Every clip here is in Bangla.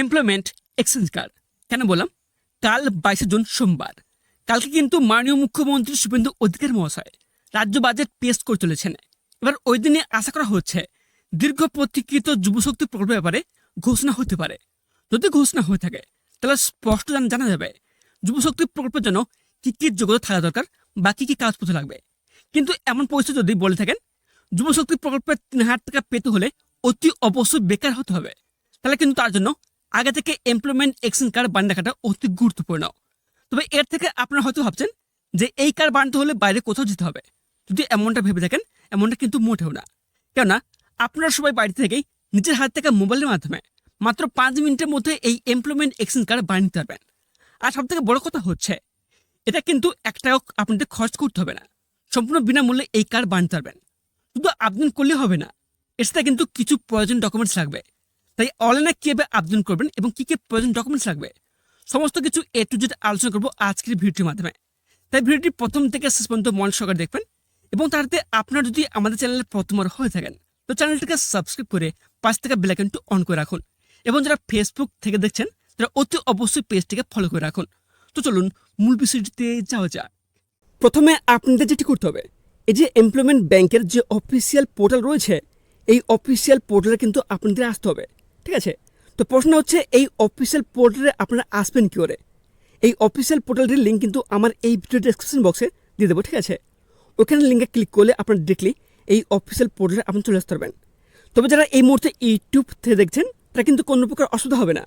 এমপ্লয়মেন্ট এক্সচেঞ্জ কার্ড কেন বললাম? কাল 22 জুন সোমবার, কালকে কিন্তু মাননীয় মুখ্যমন্ত্রী শুভেন্দু অধিকারী মহাশয় রাজ্য বাজেট পেশ করে চলেছেন। এবার ওই দিনে আশা করা হচ্ছে দীর্ঘ প্রতীক্ষিত যুবশক্তি প্রকল্পের ব্যাপারে ঘোষণা হতে পারে। যদি ঘোষণা হয়ে থাকে তাহলে স্পষ্ট জানা যাবে যুবশক্তি প্রকল্পের জন্য কি কি যোগ্যতা থাকা দরকার বা কি কি কাগজপত্র লাগবে। কিন্তু এমন পরিস্থিতি যদি বলে থাকেন যুবশক্তি প্রকল্পের 3,000 টাকা পেতে হলে অতি অবশ্যই বেকার হতে হবে, তাহলে কিন্তু তার জন্য আগে থেকে এমপ্লয়মেন্ট এক্সচেঞ্জ কার্ড বানিয়ে রাখাটা অতি গুরুত্বপূর্ণ। তবে এর থেকে আপনারা হয়তো ভাবছেন যে এই কার্ড বানাতে হলে বাইরে কোথাও যেতে হবে। যদি এমনটা ভেবে থাকেন, এমনটা কিন্তু মোটেও না। কেননা আপনারা সবাই বাড়ি থেকেই নিজের হাত থেকে মোবাইলের মাধ্যমে মাত্র 5 মিনিটের মধ্যে এই এমপ্লয়মেন্ট এক্সচেঞ্জ কার্ড বানিয়ে নিতে পারবেন। আর সব থেকে বড় কথা হচ্ছে এটা কিন্তু একটাও আপনাদের খরচ করতে হবে না, সম্পূর্ণ বিনামূল্যে এই কার্ড বানাতে পারবেন। শুধু আবেদন করলে হবে না, এর সাথে কিন্তু কিছু প্রয়োজন ডকুমেন্টস লাগবে। তাই অনলাইনে কীভাবে আবেদন করবেন এবং কী কী প্রয়োজন ডকুমেন্টস লাগবে সমস্ত কিছু A to Z আলোচনা করবো আজকের ভিডিওটির মাধ্যমে। তাই ভিডিওটি প্রথম থেকে শেষ পর্যন্ত মনোযোগ সহকারে দেখবেন এবং তাতে আপনারা যদি আমাদের চ্যানেলে প্রথমবার হয়ে থাকেন তো চ্যানেলটিকে সাবস্ক্রাইব করে পাশ থেকে বেল আইকনটি অন করে রাখুন এবং যারা ফেসবুক থেকে দেখছেন তারা অতি অবশ্যই পেজটিকে ফলো করে রাখুন। তো চলুন মূল বিষয়টিতে যাওয়া যাক। প্রথমে আপনাদের যেটি করতে হবে, এই যে এমপ্লয়মেন্ট ব্যাংকের যে অফিসিয়াল পোর্টাল রয়েছে এই অফিসিয়াল পোর্টালে কিন্তু আপনাদের আসতে হবে, ঠিক আছে? তো প্রশ্ন হচ্ছে এই অফিসিয়াল পোর্টালে আপনারা আসবেন কী করে? এই অফিসিয়াল পোর্টালটির লিঙ্ক কিন্তু আমার এই ভিডিও ডেসক্রিপশন বক্সে দিয়ে দেবো, ঠিক আছে? ওখানে লিঙ্কে ক্লিক করলে আপনারা ডিরেক্টলি এই অফিসিয়াল পোর্টালে আপনি চলে আসতে পারবেন। তবে যারা এই মুহূর্তে ইউটিউব থেকে দেখছেন তারা কিন্তু কোনো প্রকার অসুবিধা হবে না,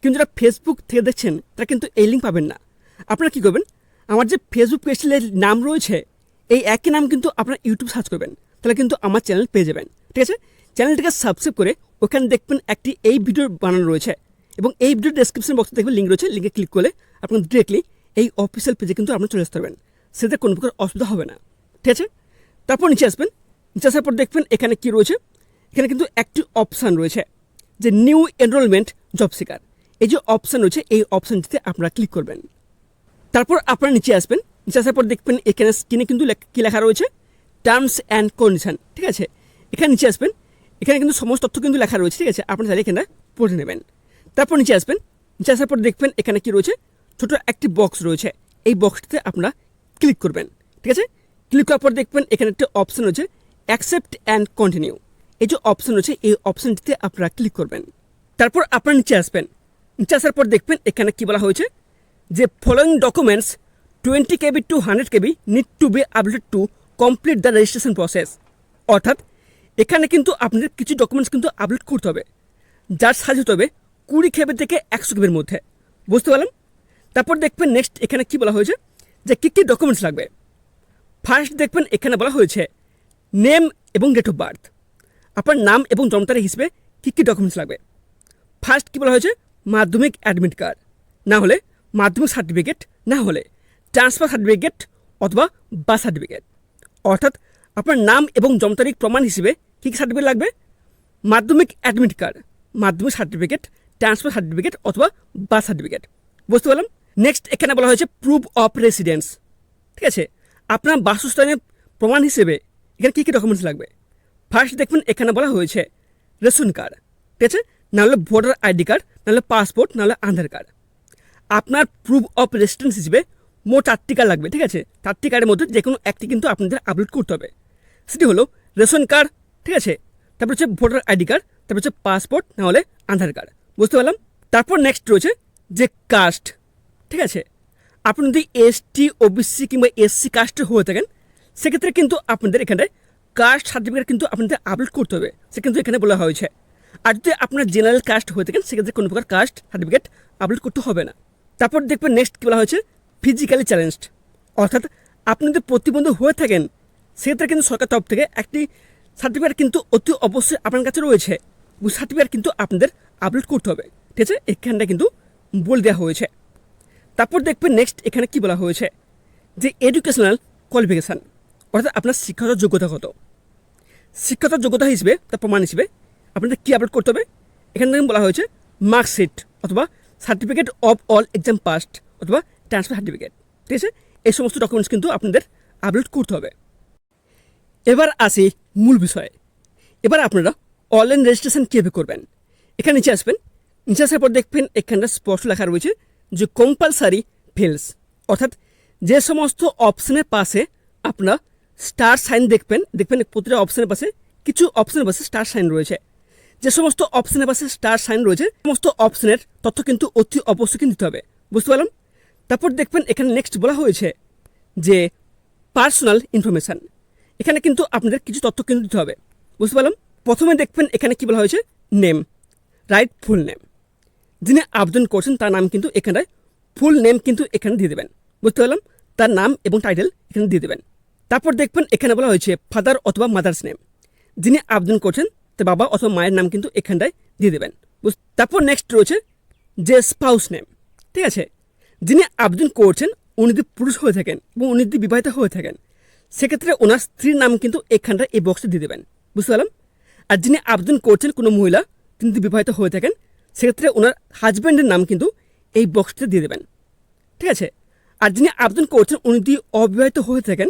কিন্তু যারা ফেসবুক থেকে দেখছেন তারা কিন্তু এই লিঙ্ক পাবেন না। আপনারা কী করবেন, আমার যে ফেসবুক পেজটির নাম রয়েছে এই একই নাম কিন্তু আপনারা ইউটিউব সার্চ করবেন, তাহলে কিন্তু আমার চ্যানেল পেয়ে যাবেন, ঠিক আছে? চ্যানেলটিকে সাবস্ক্রাইব করে ওখানে দেখবেন একটি এই ভিডিও বানানো রয়েছে এবং এই ভিডিও ডেসক্রিপশন বক্সে দেখবেন লিঙ্ক রয়েছে। লিঙ্কে ক্লিক করলে আপনার ডিরেক্টলি এই অফিসিয়াল পেজে কিন্তু আপনারা চলে আসতে পারবেন, সেটা কোনো প্রকার অসুবিধা হবে না, ঠিক আছে? তারপর নিচে আসবেন, নিচে আসার পর দেখবেন এখানে কি রয়েছে, এখানে কিন্তু একটি অপশান রয়েছে যে নিউ এনরোলমেন্ট জব সিকার। এই যে অপশান রয়েছে এই অপশানটিতে আপনারা ক্লিক করবেন। তারপর আপনারা নিচে আসবেন, নিচে আসার পর দেখবেন এখানে স্ক্রিনে কিন্তু কী লেখা রয়েছে টার্মস অ্যান্ড কন্ডিশন, ঠিক আছে? এখানে নিচে আসবেন, এখানে কিন্তু সমস্ত তথ্য কিন্তু লেখা রয়েছে, ঠিক আছে? আপনারা চাইলে এখানে পড়ে নেবেন। তারপর নিচে আসবেন, নিচে আসার পর দেখবেন এখানে কি রয়েছে ছোট একটি বক্স রয়েছে, এই বক্সটিতে আপনারা ক্লিক করবেন, ঠিক আছে? ক্লিক করার পর দেখবেন এখানে একটা অপশান রয়েছে অ্যাকসেপ্ট অ্যান্ড কন্টিনিউ। এই যে অপশান রয়েছে এই অপশানটিতে আপনারা ক্লিক করবেন। তারপর আপনারা নিচে আসবেন, নিচে আসার পর দেখবেন এখানে কি বলা হয়েছে যে following documents 20 KB to 100 KB need to be uploaded to complete the registration process. অর্থাৎ এখানে কিন্তু আপনাদের কিছু ডকুমেন্টস কিন্তু আপলোড করতে হবে, যার সাইজ হতে হবে 20 KB থেকে 100 KB মধ্যে। বুঝতে পারলাম? তারপর দেখবেন নেক্সট এখানে কি বলা হয়েছে যে কী কী ডকুমেন্টস লাগবে। ফার্স্ট দেখবেন এখানে বলা হয়েছে নেম এবং ডেট অফ বার্থ। আপনার নাম এবং জন্ম তারিখ হিসেবে কী কী ডকুমেন্টস লাগবে। ফার্স্ট কী বলা হয়েছে মাধ্যমিক অ্যাডমিট কার্ড, না হলে মাধ্যমিক সার্টিফিকেট, না হলে ট্রান্সফার সার্টিফিকেট অথবা বার্থ সার্টিফিকেট। অর্থাৎ আপনার নাম এবং জন্ম তারিখ প্রমাণ হিসেবে কী কী সার্টিফিকেট লাগবে, মাধ্যমিক অ্যাডমিট কার্ড, মাধ্যমিক সার্টিফিকেট, ট্রান্সফার সার্টিফিকেট অথবা বার্থ সার্টিফিকেট। বুঝতে পারলাম? নেক্সট এখানে বলা হয়েছে প্রুফ অফ রেসিডেন্স, ঠিক আছে? আপনার বাসস্থানের প্রমাণ হিসেবে এখানে কী কী ডকুমেন্টস লাগবে। ফার্স্ট দেখবেন এখানে বলা হয়েছে রেশন কার্ড, ঠিক আছে? নাহলে ভোটার আইডি কার্ড, নাহলে পাসপোর্ট, নাহলে আধার কার্ড। আপনার প্রুফ অফ রেসিডেন্স হিসেবে মোট 4টি কার্ড লাগবে, ঠিক আছে? 4টি কার্ডের মধ্যে যে কোনো একটি কিন্তু আপনাদের আপলোড করতে হবে। সেটি হলো রেশন কার্ড, ঠিক আছে? তারপর হচ্ছে ভোটার আইডি কার্ড, তারপর হচ্ছে পাসপোর্ট, নাহলে আধার কার্ড। বুঝতে পারলাম? তারপর নেক্সট রয়েছে যে কাস্ট, ঠিক আছে? আপনি যদি ST OBC কিংবা SC কাস্টের হয়ে থাকেন সেক্ষেত্রে কিন্তু আপনাদের এখানে কাস্ট সার্টিফিকেট কিন্তু আপনাদের আপলোড করতে হবে, সে কিন্তু এখানে বলা হয়েছে। আর যদি আপনার জেনারেল কাস্ট হয়ে থাকেন সেক্ষেত্রে কোনো প্রকার কাস্ট সার্টিফিকেট আপলোড করতে হবে না। তারপর দেখবেন নেক্সট কী বলা হয়েছে ফিজিক্যালি চ্যালেঞ্জড। অর্থাৎ আপনি যদি প্রতিবন্ধী হয়ে থাকেন সেক্ষেত্রে কিন্তু সরকার তরফ থেকে একটি সার্টিফিকেট কিন্তু অতি অবশ্যই আপনার কাছে রয়েছে, ওই সার্টিফিকেট কিন্তু আপনাদের আপলোড করতে হবে, ঠিক আছে? এখানটা কিন্তু বলে দেওয়া হয়েছে। তারপর দেখবেন নেক্সট এখানে কি বলা হয়েছে যে এডুকেশনাল কোয়ালিফিকেশান, অর্থাৎ আপনার শিক্ষাগত যোগ্যতা কত। শিক্ষাগত যোগ্যতা হিসেবে তার প্রমাণ হিসেবে আপনাদের কী আপলোড করতে হবে, এখানে দেখুন বলা হয়েছে মার্কশিট অথবা certificate of all exam past অথবা ট্রান্সফার সার্টিফিকেট, ঠিক আছে? এই সমস্ত ডকুমেন্টস কিন্তু আপনাদের আপলোড করতে হবে। এবার আসি মূল বিষয়ে। এবার আপনারা অনলাইন রেজিস্ট্রেশন কীভাবে করবেন। এখানে নিচে আসবেন, নিচে আসার পর দেখবেন এখানটা স্পষ্ট লেখা রয়েছে যে কম্পালসারি ফেলস, অর্থাৎ যে সমস্ত অপশনের পাশে আপনার স্টার সাইন দেখবেন প্রতিটা অপশনের পাশে কিছু অপশনের পাশে স্টার সাইন রয়েছে। যে সমস্ত অপশনের পাশে স্টার সাইন রয়েছে সমস্ত অপশনের তথ্য কিন্তু অতি অবশ্যই কিন্তু দিতে হবে, বুঝতে পারলাম। তারপর দেখবেন এখানে নেক্সট বলা হয়েছে যে পার্সোনাল ইনফরমেশান, এখানে কিন্তু আপনাদের কিছু তথ্য কিন্তু দিতে হবে, বুঝতে পারলাম। প্রথমে দেখবেন এখানে কি বলা হয়েছে, নেম, রাইট ফুল নেম। যিনি আবেদন করছেন তার নাম কিন্তু এখানে ফুল নেম কিন্তু এখানে দিয়ে দেবেন, বুঝতে পারলাম। তার নাম এবং টাইটেল এখানে দিয়ে দেবেন। তারপর দেখবেন এখানে বলা হয়েছে ফাদার অথবা মাদার্স নেম, যিনি আবেদন করছেন তার বাবা অথবা মায়ের নাম কিন্তু এখানটায় দিয়ে দেবেন। তারপর নেক্সট রয়েছে যে স্পাউস নেম, ঠিক আছে। যিনি আবেদন করছেন উনি যদি পুরুষ হয়ে থাকেন এবং উনি যদি বিবাহিত হয়ে থাকেন সেক্ষেত্রে ওনার স্ত্রীর নাম কিন্তু এখানটায় এই বক্সে দিয়ে দেবেন, বুঝতে পারলাম। আর যিনি আবেদন করছেন কোনো মহিলা তিনি যদি বিবাহিত হয়ে থাকেন সেক্ষেত্রে ওনার হাজব্যান্ডের নাম কিন্তু এই বক্সটিতে দিয়ে দেবেন, ঠিক আছে। আর যিনি আবেদন করছেন উনি যদি অবিবাহিত হয়ে থাকেন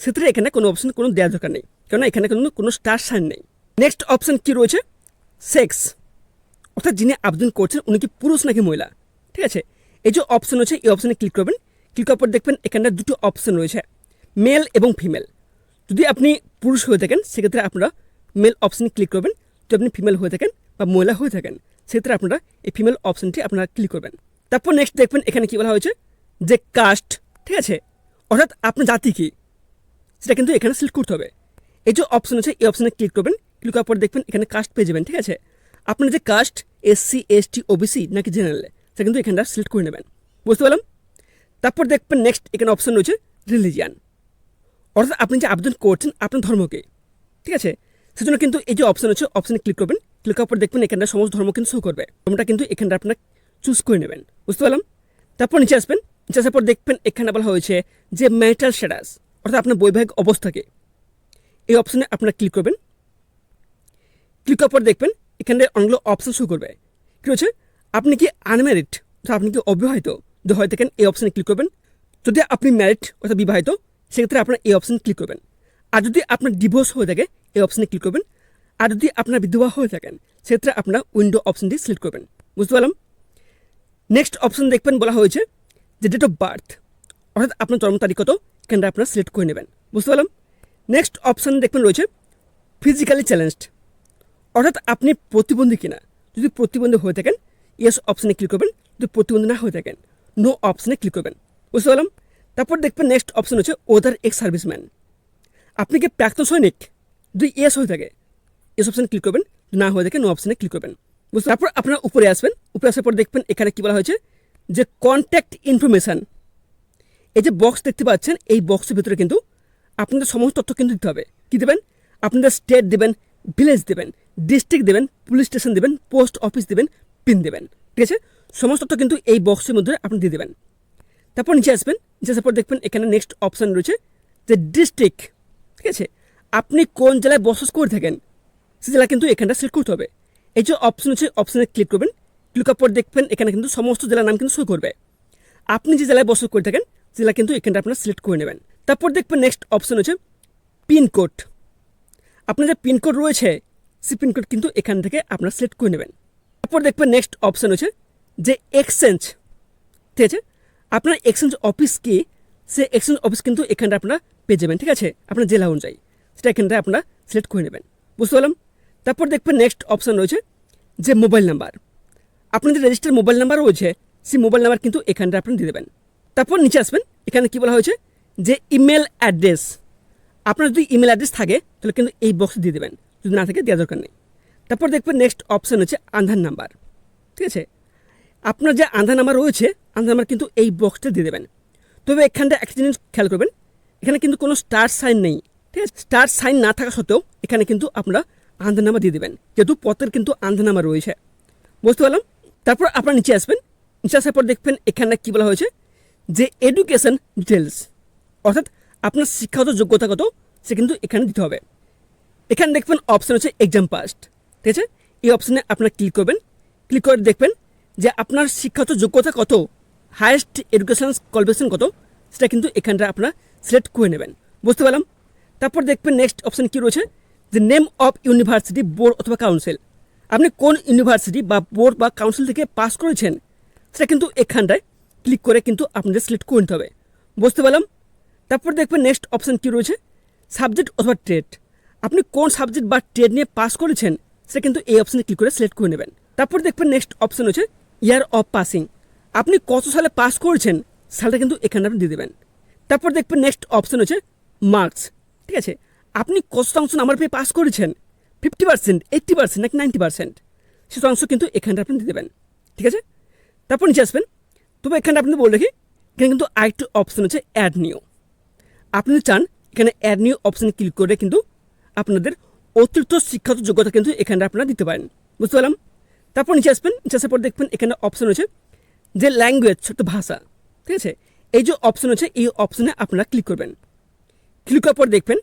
সেক্ষেত্রে এখানে কোনো অপশন কোনো দেওয়ার দরকার নেই, কেননা এখানে কোনো স্টার সাইন নেই। নেক্সট অপশন কি রয়েছে, সেক্স, অর্থাৎ যিনি আবেদন করছেন উনি কি পুরুষ নাকি মহিলা, ঠিক আছে। এই যে অপশন রয়েছে এই অপশনে ক্লিক করবেন। ক্লিক করার পর দেখবেন এখানে দুটো অপশন রয়েছে, মেল এবং ফিমেল। যদি আপনি পুরুষ হয়ে থাকেন সেক্ষেত্রে আপনারা মেল অপশনে ক্লিক করবেন, যদি আপনি ফিমেল হয়ে থাকেন বা মহিলা হয়ে থাকেন সেক্ষেত্রে আপনারা এই ফিমেল অপশনটি আপনারা ক্লিক করবেন। তারপর নেক্সট দেখবেন এখানে কী বলা হয়েছে যে কাস্ট, ঠিক আছে, অর্থাৎ আপনার জাতি কী সেটা কিন্তু এখানে সিলেক্ট করতে হবে। এই যে অপশন আছে এই অপশনে ক্লিক করবেন। ক্লিক করার পর দেখবেন এখানে কাস্ট পেয়ে যাবেন, ঠিক আছে। আপনার যে কাস্ট SC ST OBC নাকি জেনারেল সেটা কিন্তু এখানটা সিলেক্ট করে নেবেন, বুঝতে পারলাম। তারপর দেখবেন নেক্সট এখানে অপশন রয়েছে রিলিজিয়ান, অর্থাৎ আপনি যে আবেদন করছেন আপনার ধর্মকে, ঠিক আছে। সেজন্য কিন্তু এই যে অপশন আছে অপশনে ক্লিক করবেন। ক্লিক করার পর দেখবেন এখানটা সমস্ত ধর্ম কিন্তু শো করবে, ধর্মটা কিন্তু এখানটা আপনার চুজ করে নেবেন, বুঝতে পারলাম। তারপর নিচে আসবেন, নিচে আসার পর দেখবেন এখানে বলা হয়েছে যে ম্যারিটাল স্ট্যাটাস, অর্থাৎ আপনার বৈবাহিক অবস্থাকে, এই অপশনে আপনারা ক্লিক করবেন। ক্লিক করার পর দেখবেন এখানে অনেকগুলো অপশন শো করবে। কী রয়েছে, আপনি কি আনম্যারিড অর্থাৎ আপনি কি অবিবাহিত যদি হয়ে থাকেন এই অপশনে ক্লিক করবেন। যদি আপনি ম্যারিড অর্থাৎ বিবাহিত সেক্ষেত্রে আপনার এই অপশনে ক্লিক করবেন। আর যদি আপনার ডিভোর্স হয়ে থাকে এই অপশনে ক্লিক করবেন। আর যদি আপনার বিধবা হয়ে থাকেন সেক্ষেত্রে আপনার উইন্ডো অপশনটি সিলেক্ট করবেন, বুঝতে পারলাম। নেক্সট অপশন দেখবেন বলা হয়েছে যে ডেট অফ বার্থ, অর্থাৎ আপনার জন্ম তারিখ কত এখানটা আপনারা সিলেক্ট করে নেবেন, বুঝতে পারলাম। নেক্সট অপশন দেখবেন রয়েছে ফিজিক্যালি চ্যালেঞ্জড, অর্থাৎ আপনি প্রতিবন্ধী কিনা। যদি প্রতিবন্ধী হয়ে থাকেন ইয়েস অপশনে ক্লিক করবেন, যদি প্রতিবন্ধী না হয়ে থাকেন নো অপশনে ক্লিক করবেন, বুঝতে পারলাম। তারপর দেখবেন নেক্সট অপশন হচ্ছে ওদার এক্স সার্ভিসম্যান, আপনি কি প্রাক্তন সৈনিক, যদি ইয়েস হয়ে থাকে ইয়েস অপশনে ক্লিক করবেন, না হয়ে থাকে নো অপশনে ক্লিক করবেন, বুঝতে। তারপর আপনারা উপরে আসবেন, উপরে আসার পর দেখবেন এখানে কী বলা হয়েছে যে কন্ট্যাক্ট ইনফরমেশান। এই যে বক্স দেখতে পাচ্ছেন এই বক্সের ভিতরে কিন্তু আপনাদের সমস্ত তথ্য কিন্তু দিতে হবে। কী দেবেন, আপনাদের স্টেট দেবেন, ভিলেজ দেবেন, ডিস্ট্রিক্ট দেবেন, পুলিশ স্টেশন দেবেন, পোস্ট অফিস দেবেন, পিন দেবেন, ঠিক আছে। সমস্ত তথ্য কিন্তু এই বক্সের মধ্যে আপনি দিয়ে দেবেন। তারপর নিচে আসবেন, নিচে আসার পর দেখবেন এখানে নেক্সট অপশান রয়েছে যে ডিস্ট্রিক্ট, ঠিক আছে। আপনি কোন জেলায় বসবাস করে থাকেন সে জেলা কিন্তু এখানটা সিলেক্ট করতে হবে। এই যে অপশন আছে অপশানে ক্লিক করবেন। ক্লিক করার পর দেখবেন এখানে কিন্তু সমস্ত জেলার নাম কিন্তু শো করবে। আপনি যে জেলায় বসবাস করে থাকেন জেলা কিন্তু এখানটা আপনারা সিলেক্ট করে নেবেন। তারপর দেখবেন নেক্সট অপশন আছে পিনকোড, আপনার যে পিনকোড রয়েছে সেই পিনকোড কিন্তু এখান থেকে আপনারা সিলেক্ট করে নেবেন। তারপর দেখবেন নেক্সট অপশন হচ্ছে যে এক্সচেঞ্জ, ঠিক আছে। আপনার এক্সচেঞ্জ অফিস কি সে এক্সচেঞ্জ অফিস কিন্তু এখানটা আপনারা পেয়ে যাবেন, ঠিক আছে, আপনার জেলা অনুযায়ী সেটা এখানটা আপনারা সিলেক্ট করে নেবেন, বুঝতে পারলাম। তারপর দেখবেন নেক্সট অপশন রয়েছে যে মোবাইল নাম্বার, আপনার যে রেজিস্টার মোবাইল নাম্বার রয়েছে সেই মোবাইল নাম্বার কিন্তু এখানটা আপনি দিয়ে দেবেন। তারপর নিচে আসবেন, এখানে কী বলা হয়েছে যে ইমেল অ্যাড্রেস, আপনার যদি ইমেল অ্যাড্রেস থাকে তাহলে কিন্তু এই বক্সে দিয়ে দেবেন, যদি না থাকে দেওয়ার দরকার নেই। তারপর দেখবেন নেক্সট অপশান হচ্ছে আধার নাম্বার, ঠিক আছে। আপনার যে আধার নাম্বার রয়েছে আধার নাম্বার কিন্তু এই বক্সটা দিয়ে দেবেন। তবে এখানটা একটা জিনিস খেয়াল করবেন, এখানে কিন্তু কোনো স্টার সাইন নেই, ঠিক আছে। স্টার সাইন না থাকা সত্ত্বেও এখানে কিন্তু আপনারা আধার নাম্বার দিয়ে দেবেন, যেহেতু পথের কিন্তু আধার নাম্বার রয়েছে, বুঝতে পারলাম। তারপর আপনারা নিচে আসবেন, নিচে আসার পর দেখবেন এখানে কী বলা হয়েছে যে এডুকেশন ডিটেলস, অর্থাৎ আপনার শিক্ষাগত যোগ্যতা কত সে কিন্তু এখানে দিতে হবে। এখানে দেখবেন অপশান হচ্ছে এক্সাম পাস্ট, ঠিক আছে। এই অপশানে আপনারা ক্লিক করবেন। ক্লিক করে দেখবেন যে আপনার শিক্ষাগত যোগ্যতা কত, হায়েস্ট এডুকেশন কোয়ালিফিকেশন কত সেটা কিন্তু এখানটা আপনারা সিলেক্ট করে নেবেন, বুঝতে পারলাম। তারপর দেখবেন নেক্সট অপশান কী রয়েছে যে নেম অফ ইউনিভার্সিটি বোর্ড অথবা কাউন্সিল, আপনি কোন ইউনিভার্সিটি বা বোর্ড বা কাউন্সিল থেকে পাস করেছেন সেটা কিন্তু এখানটায় ক্লিক করে কিন্তু আপনাদের সিলেক্ট করে নিতে হবে। বুঝতে পারলাম। তারপর দেখবেন নেক্সট অপশান কী রয়েছে, সাবজেক্ট অথবা ট্রেড। আপনি কোন সাবজেক্ট বা ট্রেড নিয়ে পাস করেছেন সেটা কিন্তু এই অপশানে ক্লিক করে সিলেক্ট করে নেবেন। তারপর দেখবেন নেক্সট অপশান হচ্ছে ইয়ার অফ পাসিং। আপনি কত সালে পাস করেছেন সালটা কিন্তু এখানে আপনি দিয়ে দেবেন। তারপর দেখবেন নেক্সট অপশান হচ্ছে মার্কস। ঠিক আছে, আপনি কত শতাংশ নাম্বার পেয়ে পাস করেছেন, 50%, 80% নাকি 90%, সে শতাংশ কিন্তু এখানটা আপনি দিয়ে দেবেন। ঠিক আছে, তারপর নিচে আসবেন। তবে এখানে আপনি বলে রাখি, এখানে কিন্তু আরেকটি অপশান হচ্ছে অ্যাড নিউ। আপনি চান এখানে অ্যাড নিউ অপশানে ক্লিক করে কিন্তু আপনাদের অতিরিক্ত শিক্ষাগত যোগ্যতা কিন্তু এখানে আপনারা দিতে পারেন। বুঝতে পারলাম। তারপর নিচে আসবেন, নিচে আসার পর দেখবেন এখানে অপশান হচ্ছে যে ল্যাঙ্গুয়েজ, ছোট্ট ভাষা। ঠিক আছে, এই যে অপশান হচ্ছে এই অপশানে আপনারা ক্লিক করবেন। ক্লিক করার পর দেখবেন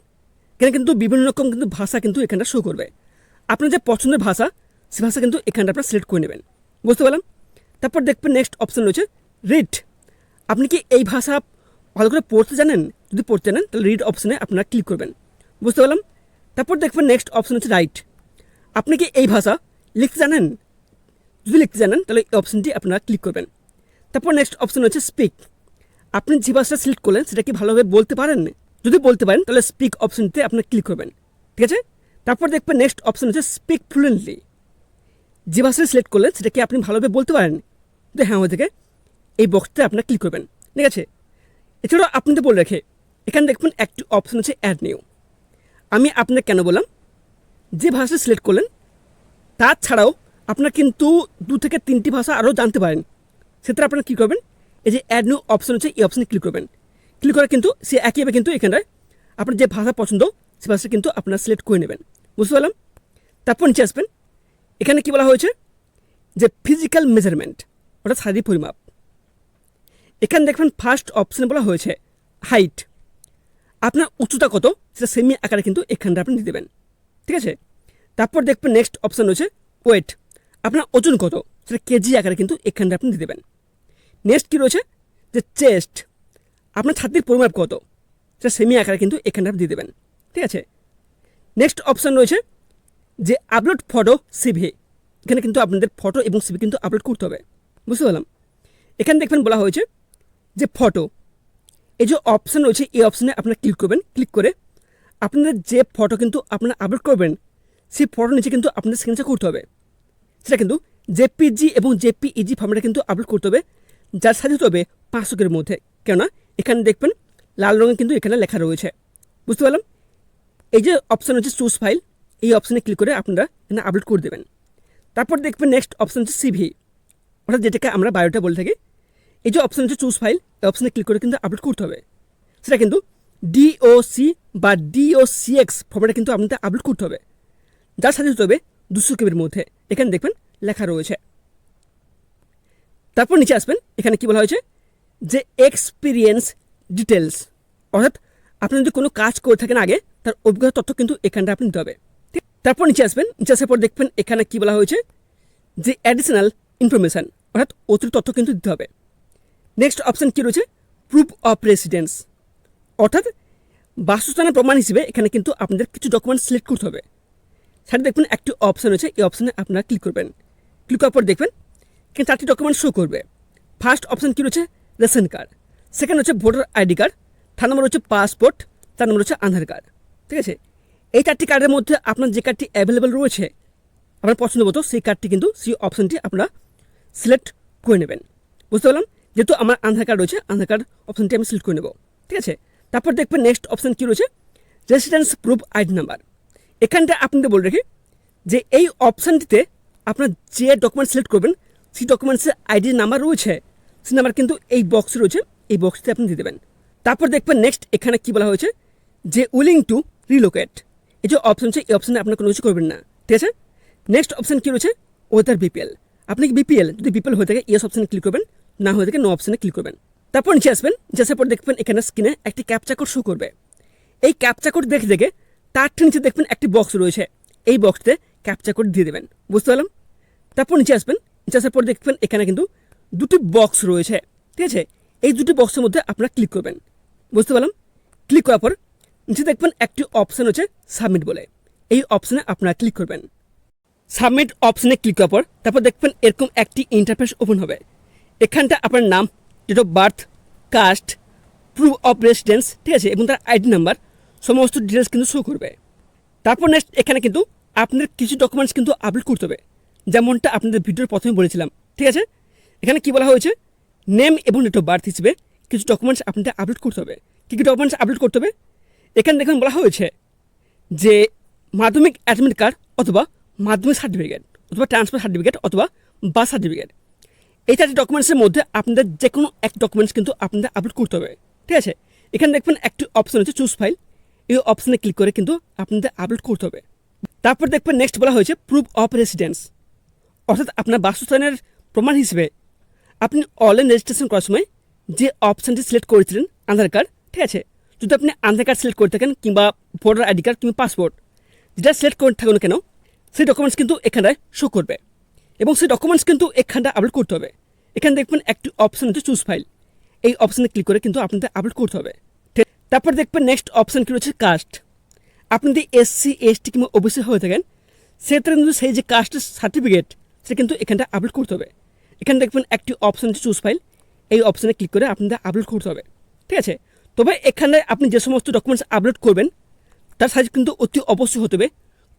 এখানে কিন্তু বিভিন্ন রকম কিন্তু ভাষা কিন্তু এখানটা শো করবে। আপনার যে পছন্দের ভাষা সে ভাষা কিন্তু এখানটা আপনারা সিলেক্ট করে নেবেন। বুঝতে পারলাম। তারপর দেখবেন নেক্সট অপশান রয়েছে রিড। আপনি কি এই ভাষা ভালো করে পড়তে জানেন? যদি পড়তে জানেন তাহলে রিড অপশানে আপনারা ক্লিক করবেন। বুঝতে পারলাম। তারপর দেখবেন নেক্সট অপশান হচ্ছে রাইট। আপনি কি এই ভাষা লিখতে জানেন? যদি লিখতে জানেন তাহলে এই অপশানটি আপনারা ক্লিক করবেন। তারপর নেক্সট অপশান হচ্ছে স্পিক। আপনি যে ভাষাটা সিলেক্ট করলেন সেটা কি ভালোভাবে বলতে পারেন? যদি বলতে পারেন তাহলে স্পিক অপশানটিতে আপনারা ক্লিক করবেন। ঠিক আছে, তারপর দেখবেন নেক্সট অপশান হচ্ছে স্পিক ফ্লুয়েন্টলি। যে ভাষাটা সিলেক্ট করলেন সেটা কি আপনি ভালোভাবে বলতে পারেন? যদি হ্যাঁ হয়ে থাকে এই বক্সটাতে আপনারা ক্লিক করবেন। ঠিক আছে, এছাড়াও আপনাদের বলে রাখে এখানে দেখবেন একটি অপশান হচ্ছে অ্যাড নিউ। আমি আপনাকে কেন বললাম, যে ভাষাটা সিলেক্ট করলেন তাছাড়াও আপনারা কিন্তু 2 থেকে 3টি ভাষা আরও জানতে পারেন। সেক্ষেত্রে আপনারা কী করবেন, এই যে অ্যাড নিউ অপশান হচ্ছে এই অপশানে ক্লিক করবেন। ক্লিক করে কিন্তু সে একইভাবে কিন্তু এখানটায় আপনার যে ভাষা পছন্দ সে ভাষা কিন্তু আপনারা সিলেক্ট করে নেবেন। বুঝতে পারলাম। তারপর নিচে আসবেন, এখানে কী বলা হয়েছে যে ফিজিক্যাল মেজারমেন্ট, অর্থাৎ শারীরিক পরিমাপ। এখানে দেখবেন ফার্স্ট অপশানে বলা হয়েছে হাইট। আপনার উচ্চতা কত সেটা সেমি আকারে কিন্তু এখানটা আপনি দিয়ে দেবেন। ঠিক আছে, তারপর দেখবেন নেক্সট অপশান হচ্ছে ওয়েট। আপনার ওজন কত সেটা কেজি আকারে কিন্তু এখানটা আপনি দিয়ে দেবেন। নেক্সট কী রয়েছে যে চেস্ট। আপনার ছাতির পরিমাপ কত সেটা সেমি আকারে কিন্তু এখানটা আপনি দিয়ে দেবেন। ঠিক আছে, নেক্সট অপশান রয়েছে যে আপলোড ফটো সিভি। এখানে কিন্তু আপনাদের ফটো এবং সিভি কিন্তু আপলোড করতে হবে। বুঝতে পারলাম। এখানে দেখবেন বলা হয়েছে যে ফটো, এই যে অপশান রয়েছে এই অপশানে আপনারা ক্লিক করবেন। ক্লিক করে আপনাদের যে ফটো কিন্তু আপনারা আপলোড করবেন সেই ফটো নিচে কিন্তু আপনাদের সিগনেচার করতে হবে। সেটা কিন্তু জেপিজি এবং জেপিইজি ফর্মেটে কিন্তু আপলোড করতে হবে, যার সাইজ হতে হবে 500 মধ্যে। কেননা এখানে দেখবেন লাল রঙে কিন্তু এখানে লেখা রয়েছে। বুঝতে পারলাম। এই যে অপশান হচ্ছে চুজ ফাইল, এই অপশানে ক্লিক করে আপনারা এখানে আপলোড করে দেবেন। তারপর দেখবেন নেক্সট অপশান হচ্ছে সিভি, অর্থাৎ যেটাকে আমরা বায়োটা বলে থাকি। এই যে অপশান হচ্ছে চুজ ফাইল, এই অপশানে ক্লিক করে কিন্তু আপলোড করতে হবে। সেটা কিন্তু DOC বা DOCX ফর্মেটে কিন্তু আপনাদের আপলোড করতে হবে, যার সাথে হতে হবে 200 কেবির মধ্যে। এখানে দেখবেন লেখা রয়েছে। তারপর নিচে আসবেন, এখানে কি বলা হয়েছে যে এক্সপিরিয়েন্স ডিটেলস, অর্থাৎ আপনি যদি কোনো কাজ করে থাকেন আগে তার অভিজ্ঞতা তথ্য কিন্তু এখানটা আপনি দিতে হবে। ঠিক, তারপর নিচে আসবেন। নিচে আসার পর দেখবেন এখানে কি বলা হয়েছে যে অ্যাডিশনাল ইনফরমেশান, অর্থাৎ অতিরিক্ত তথ্য কিন্তু দিতে হবে। নেক্সট অপশান কী রয়েছে প্রুফ অফ রেসিডেন্স, অর্থাৎ বাসস্থানের প্রমাণ হিসেবে এখানে কিন্তু আপনাদের কিছু ডকুমেন্ট সিলেক্ট করতে হবে। সেটা দেখবেন একটি অপশান রয়েছে, এই অপশানে আপনারা ক্লিক করবেন। ক্লিক করার পর দেখবেন এখানে 4টি ডকুমেন্ট শো করবে। ফার্স্ট অপশান কী রয়েছে রেশন কার্ড, সেকেন্ড হচ্ছে ভোটার আইডি কার্ড, 3 নম্বর হচ্ছে পাসপোর্ট, 4 নম্বর হচ্ছে আধার কার্ড। ঠিক আছে, এই 4টি কার্ডের মধ্যে আপনার যে কার্ডটি অ্যাভেলেবেল রয়েছে আপনার পছন্দ মতো সেই কার্ডটি কিন্তু সেই অপশানটি আপনারা সিলেক্ট করে নেবেন। বুঝতে পারলাম। যেহেতু আমার আধার কার্ড রয়েছে, আধার কার্ড অপশানটি আমি সিলেক্ট করে নেব। ঠিক আছে, তারপর দেখবেন নেক্সট অপশান কী রয়েছে রেসিডেন্স প্রুফ আইডি নাম্বার। এখানটা আপনাদের বলে রাখি যে এই অপশানটিতে আপনার যে ডকুমেন্ট সিলেক্ট করবেন সেই ডকুমেন্টসের আইডি নাম্বার রয়েছে, সেই নাম্বার কিন্তু এই বক্স রয়েছে, এই বক্সটিতে আপনি দিয়ে দেবেন। তারপর দেখবেন নেক্সট এখানে কী বলা হয়েছে যে উইলিং টু রিলোকেট। এই যে অপশান আছে এই অপশানে আপনার কোনো কিছু করবেন না। ঠিক আছে, নেক্সট অপশান কী রয়েছে ওয়েদার বিপিএল। আপনি কি বিপিএল, যদি বিপিএল হয়ে থাকে ইয়েস অপশানে ক্লিক করবেন, না হয়ে থাকে নো অপশানে ক্লিক করবেন। তারপর নিচে আসবেন, নিচে আসার পর দেখবেন এখানে স্ক্রিনে একটি ক্যাপচা কোড শো করবে। এই ক্যাপচা কোড দেখে দেখে তার নিচে দেখবেন একটি বক্স রয়েছে, এই বক্সতে ক্যাপচা কোড দিয়ে দেবেন। বুঝতে পারলাম। তারপর নিচে আসবেন, নিচে আসার পর দেখবেন এখানে কিন্তু 2টি বক্স রয়েছে। ঠিক আছে, এই 2টি বক্সের মধ্যে আপনারা ক্লিক করবেন। বুঝতে পারলাম। ক্লিক করার পর নিচে দেখবেন একটি অপশান হচ্ছে সাবমিট বলে, এই অপশানে আপনারা ক্লিক করবেন। সাবমিট অপশনে ক্লিক করার পর তারপর দেখবেন এরকম একটি ইন্টারফেস ওপেন হবে। এখানটা আপনার নাম, date of birth, caste, proof of residence, ঠিক আছে, এবং তার আইডি নাম্বার সমস্ত ডিটেলস কিন্তু শো করবে। তারপর নেক্সট এখানে কিন্তু আপনার কিছু ডকুমেন্টস কিন্তু আপলোড করতে হবে, যেমনটা আপনাদের ভিডিওর প্রথমে বলেছিলাম, ঠিক আছে। এখানে কি বলা হয়েছে, নেম এবং ডেট অফ বার্থ হিসেবে কিছু ডকুমেন্টস আপনাদের আপলোড করতে হবে। কী কী ডকুমেন্টস আপলোড করতে হবে এখানে দেখুন বলা হয়েছে যে মাধ্যমিক অ্যাডমিট কার্ড অথবা মাধ্যমিক সার্টিফিকেট অথবা ট্রান্সফার সার্টিফিকেট অথবা বার্থ সার্টিফিকেট, এই চারটি ডকুমেন্টসের মধ্যে আপনাদের যে কোনো এক ডকুমেন্টস কিন্তু আপনাদের আপলোড করতে হবে, ঠিক আছে। এখানে দেখবেন একটি অপশন হচ্ছে চুজ ফাইল, এই অপশনে ক্লিক করে কিন্তু আপনাদের আপলোড করতে হবে। তারপর দেখবেন নেক্সট বলা হয়েছে প্রুফ অফ রেসিডেন্স, অর্থাৎ আপনার বাসস্থানের প্রমাণ হিসেবে আপনি অনলাইন রেজিস্ট্রেশন করার সময় যে অপশানটি সিলেক্ট করেছিলেন আধার কার্ড, ঠিক আছে, যদি আপনি আধার কার্ড সিলেক্ট করে থাকেন কিংবা ভোটার আইডি কার্ড কিংবা পাসপোর্ট, যেটা সিলেক্ট করে থাকুন কেন সেই ডকুমেন্টস কিন্তু এখানটায় শো করবে এবং সেই ডকুমেন্টস কিন্তু এখানটা আপলোড করতে হবে। এখানে দেখবেন একটি অপশান হচ্ছে চুজ ফাইল, এই অপশানে ক্লিক করে কিন্তু আপনাদের আপলোড করতে হবে। তারপর দেখবেন নেক্সট অপশান কি রয়েছে কাস্ট, আপনি যদি এসসি এসটি কিংবা ওবিসি হয়ে থাকেন সেক্ষেত্রে কিন্তু সেই যে কাস্টের সার্টিফিকেট সেটা কিন্তু এখানটা আপলোড করতে হবে। এখানে দেখবেন একটি অপশান হচ্ছে চুজ ফাইল, এই অপশানে ক্লিক করে আপনাদের আপলোড করতে হবে, ঠিক আছে। তবে এখানে আপনি যে সমস্ত ডকুমেন্টস আপলোড করবেন তার সাইজ কিন্তু অতি অবশ্যই হতে হবে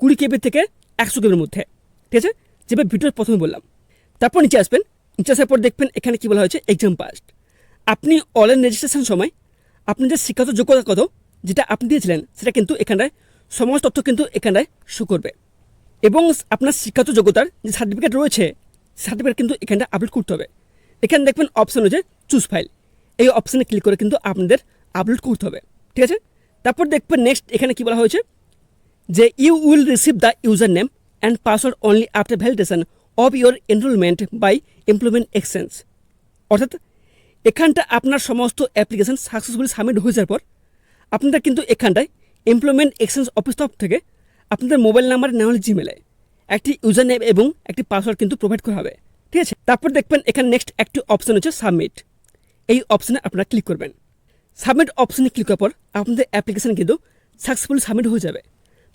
20 KB থেকে 100 KB মধ্যে, ঠিক আছে, যেভাবে ভিডিওর প্রথমে বললাম। তারপর নিচে আসবেন, নিচে আসার পর দেখবেন এখানে কি বলা হয়েছে এক্সাম পাস্ট, আপনি অনলাইন রেজিস্ট্রেশন সময় আপনাদের শিক্ষাগত যোগ্যতা কত যেটা আপনি দিয়েছিলেন সেটা কিন্তু এখানটায় সমস্ত তথ্য কিন্তু এখানটায় শো করবে এবং আপনার শিক্ষাগত যোগ্যতার যে সার্টিফিকেট রয়েছে সার্টিফিকেট কিন্তু এখানটা আপলোড করতে হবে। এখানে দেখবেন অপশান হচ্ছে চুজ ফাইল, এই অপশানে ক্লিক করে কিন্তু আপনাদের আপলোড করতে হবে, ঠিক আছে। তারপর দেখবেন নেক্সট এখানে কি বলা হয়েছে যে you will receive the user name and password only after validation of your enrolment by employment exchange, অর্থাৎ এখানটা আপনার সমস্ত অ্যাপ্লিকেশন সাকসেসফুলি সাবমিট হয়ে যাওয়ার পর আপনাদের কিন্তু এখানটায় এমপ্লয়মেন্ট এক্সচেঞ্জ অফিস তরফ থেকে আপনাদের মোবাইল নাম্বার না হলে জিমেলে একটি ইউজার নেম এবং একটি পাসওয়ার্ড কিন্তু প্রোভাইড করা হবে, ঠিক আছে। তারপর দেখবেন এখানে নেক্সট একটি অপশান হচ্ছে সাবমিট, এই অপশানে আপনারা ক্লিক করবেন। সাবমিট অপশানে ক্লিক করার পর আপনাদের অ্যাপ্লিকেশন কিন্তু সাকসেসফুলি সাবমিট হয়ে যাবে।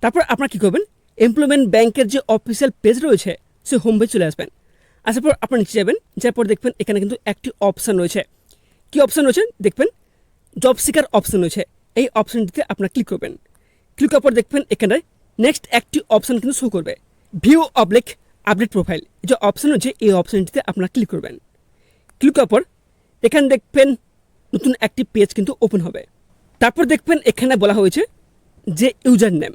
তারপর আপনারা কী করবেন, এমপ্লয়মেন্ট ব্যাংকের যে অফিসিয়াল পেজ রয়েছে সে হোম পেজ চলে আসবেন। আসার পর আপনারা নিচে যাবেন, যার পর দেখবেন এখানে কিন্তু একটি অপশান রয়েছে, কী অপশান রয়েছে দেখবেন জব সিকার অপশান রয়েছে, এই অপশানটিতে আপনারা ক্লিক করবেন। ক্লিক করার পর দেখবেন এখানে নেক্সট একটি অপশান কিন্তু শো করবে ভিউ অবলিক আপডেট প্রোফাইল, যে অপশান রয়েছে এই অপশানটিতে আপনারা ক্লিক করবেন। ক্লিক করার পর এখানে দেখবেন নতুন একটি পেজ কিন্তু ওপেন হবে। তারপর দেখবেন এখানে বলা হয়েছে যে ইউজার নেম,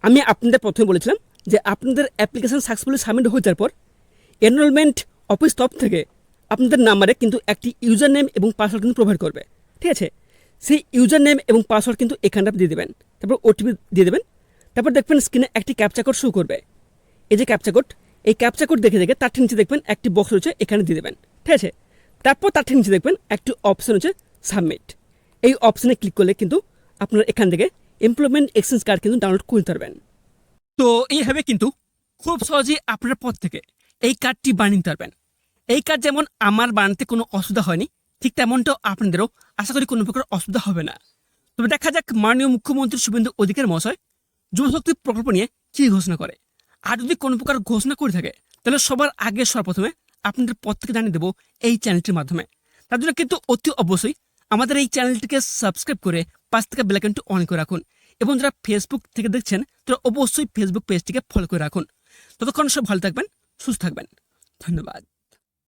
আমি আপনাদের প্রথমে বলেছিলাম যে আপনাদের অ্যাপ্লিকেশন সাকসেসফুলি সাবমিট হয়ে যাওয়ার পর এনরোলমেন্ট অফিস তরফ থেকে আপনাদের নাম্বারে কিন্তু একটি ইউজার নেম এবং পাসওয়ার্ড কিন্তু প্রোভাইড করবে, ঠিক আছে। সেই ইউজার নেম এবং পাসওয়ার্ড কিন্তু এখানটা দিয়ে দেবেন, তারপর ওটিপি দিয়ে দেবেন। তারপর দেখবেন স্ক্রিনে একটি ক্যাপচা কোড শো করবে, এই যে ক্যাপচা কোড, এই ক্যাপচা কোড দেখে দেখে তার নিচে দেখবেন একটি বক্স রয়েছে, এখানে দিয়ে দেবেন, ঠিক আছে। তারপর তার নিচে দেখবেন একটি অপশান হচ্ছে সাবমিট, এই অপশানে ক্লিক করলে কিন্তু আপনারা এখান থেকে এমপ্লয়মেন্ট এক্সচেঞ্জ কার্ড কিন্তু ডাউনলোড করে নিতে পারবেন। তো এইভাবে কিন্তু খুব সহজেই আপনার পথ থেকে এই কার্ডটি বানিয়ে নিতে পারবেন। এই কার্ড যেমন আমার বানাতে কোনো অসুবিধা হয়নি, ঠিক তেমনটাও আপনাদেরও আশা করি কোনো প্রকার অসুবিধা হবে না। তবে দেখা যাক মাননীয় মুখ্যমন্ত্রী শুভেন্দু অধিকারী মহাশয় যুবশক্তি প্রকল্প নিয়ে কী ঘোষণা করে। আর যদি কোনো প্রকার ঘোষণা করে থাকে তাহলে সবার আগে সর্বপ্রথমে আপনাদের পথ থেকে জানিয়ে দেবো এই চ্যানেলটির মাধ্যমে। তার জন্য কিন্তু অতি অবশ্যই আমাদের এই চ্যানেলটিকে সাবস্ক্রাইব করে পাশ থেকে বেল আইকনটি অন করে রাখুন এবং যারা ফেসবুক থেকে দেখছেন তারা অবশ্যই ফেসবুক পেজটিকে ফলো করে রাখুন। ততক্ষণ সব ভালো থাকবেন, সুস্থ থাকবেন, ধন্যবাদ।